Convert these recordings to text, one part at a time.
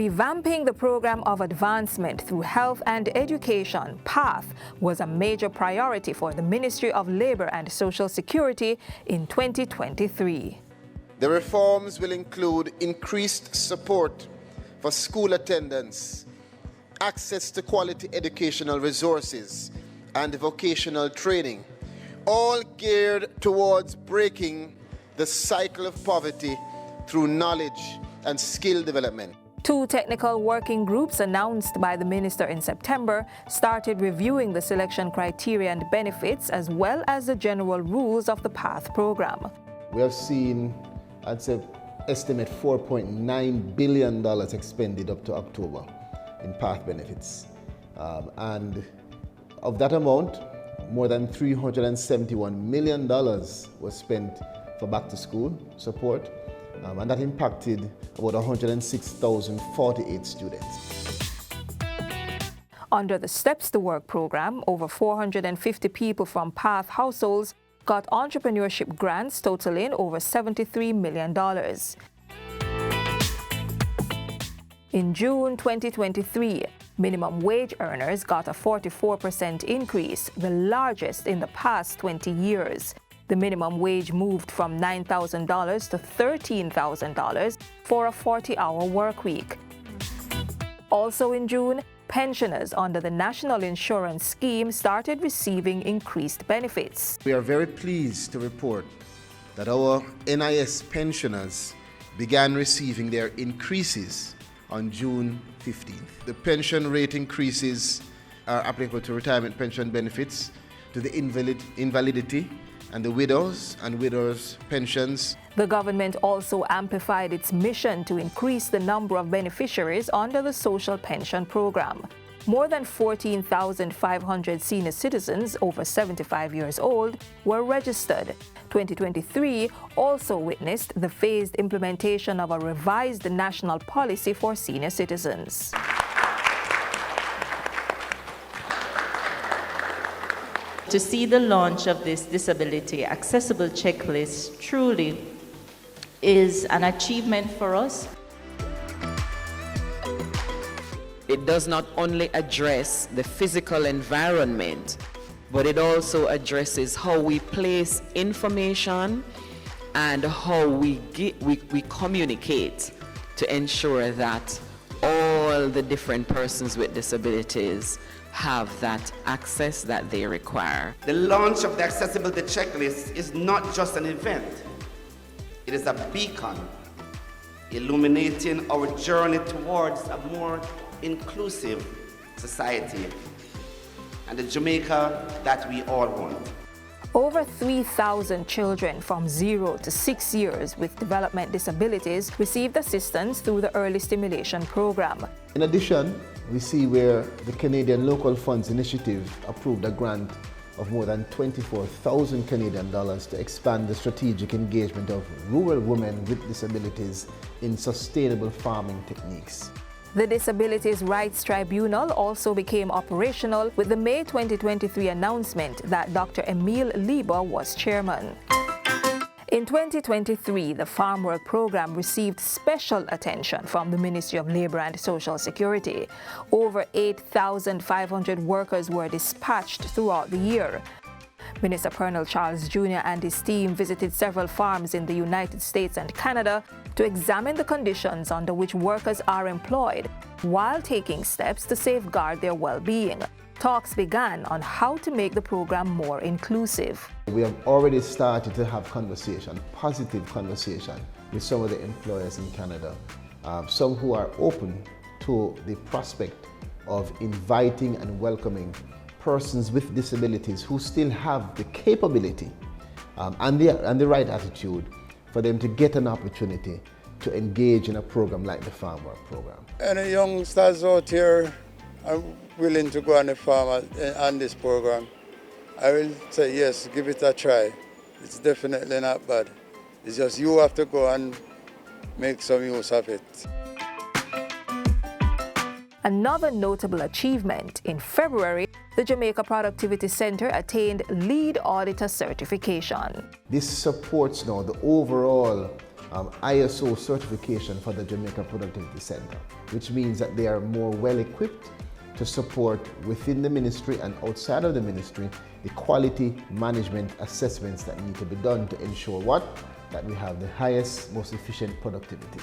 Revamping the program of advancement through health and education, PATH, was a major priority for the Ministry of Labour and Social Security in 2023. The reforms will include increased support for school attendance, access to quality educational resources, and vocational training, all geared towards breaking the cycle of poverty through knowledge and skill development. 2 technical working groups announced by the minister in September started reviewing the selection criteria and benefits as well as the general rules of the PATH program. We have seen, I'd say, estimate $4.9 billion expended up to October in PATH benefits. And of that amount, more than $371 million was spent for back to school support. And that impacted about 106,048 students. Under the Steps to Work program, over 450 people from PATH households got entrepreneurship grants totaling over $73 million. In June 2023, minimum wage earners got a 44% increase, the largest in the past 20 years. The minimum wage moved from $9,000 to $13,000 for a 40-hour work week. Also in June, pensioners under the National Insurance Scheme started receiving increased benefits. We are very pleased to report that our NIS pensioners began receiving their increases on June 15th. The pension rate increases are applicable to retirement pension benefits, to the invalidity, and the widows and widows' pensions. The government also amplified its mission to increase the number of beneficiaries under the social pension program. More than 14,500 senior citizens over 75 years old were registered. 2023 also witnessed the phased implementation of a revised national policy for senior citizens. To see the launch of this disability accessible checklist truly is an achievement for us. It does not only address the physical environment, but it also addresses how we place information and how we communicate to ensure that all the different persons with disabilities have that access that they require. The launch of the Accessibility Checklist is not just an event. It is a beacon illuminating our journey towards a more inclusive society and the Jamaica that we all want. Over 3,000 children from 0 to 6 years with development disabilities received assistance through the Early Stimulation Program. In addition, we see where the Canadian Local Funds Initiative approved a grant of more than 24,000 Canadian dollars to expand the strategic engagement of rural women with disabilities in sustainable farming techniques. The Disabilities Rights Tribunal also became operational with the May 2023 announcement that Dr. Emile Lieber was chairman. In 2023, the Farm Work Program received special attention from the Ministry of Labour and Social Security. Over 8,500 workers were dispatched throughout the year. Minister Colonel Charles Jr. and his team visited several farms in the United States and Canada to examine the conditions under which workers are employed while taking steps to safeguard their well-being. Talks began on how to make the program more inclusive. We have already started to have positive conversation with some of the employers in Canada, some who are open to the prospect of inviting and welcoming persons with disabilities who still have the capability and the right attitude for them to get an opportunity to engage in a program like the Farm Work Program. Any youngsters out here are willing to go on the farm on this program, I will say yes, give it a try. It's definitely not bad. It's just you have to go and make some use of it. Another notable achievement, in February, the Jamaica Productivity Center attained Lead Auditor certification. This supports now the overall ISO certification for the Jamaica Productivity Center, which means that they are more well equipped to support within the ministry and outside of the ministry the quality management assessments that need to be done to ensure that we have the highest, most efficient productivity.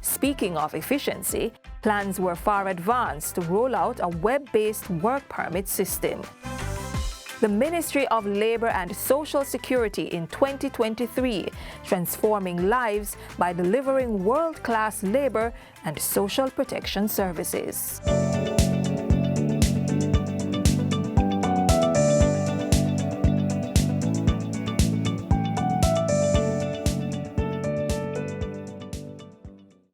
Speaking of efficiency, plans were far advanced to roll out a web-based work permit system. The Ministry of Labour and Social Security in 2023, transforming lives by delivering world-class labour and social protection services.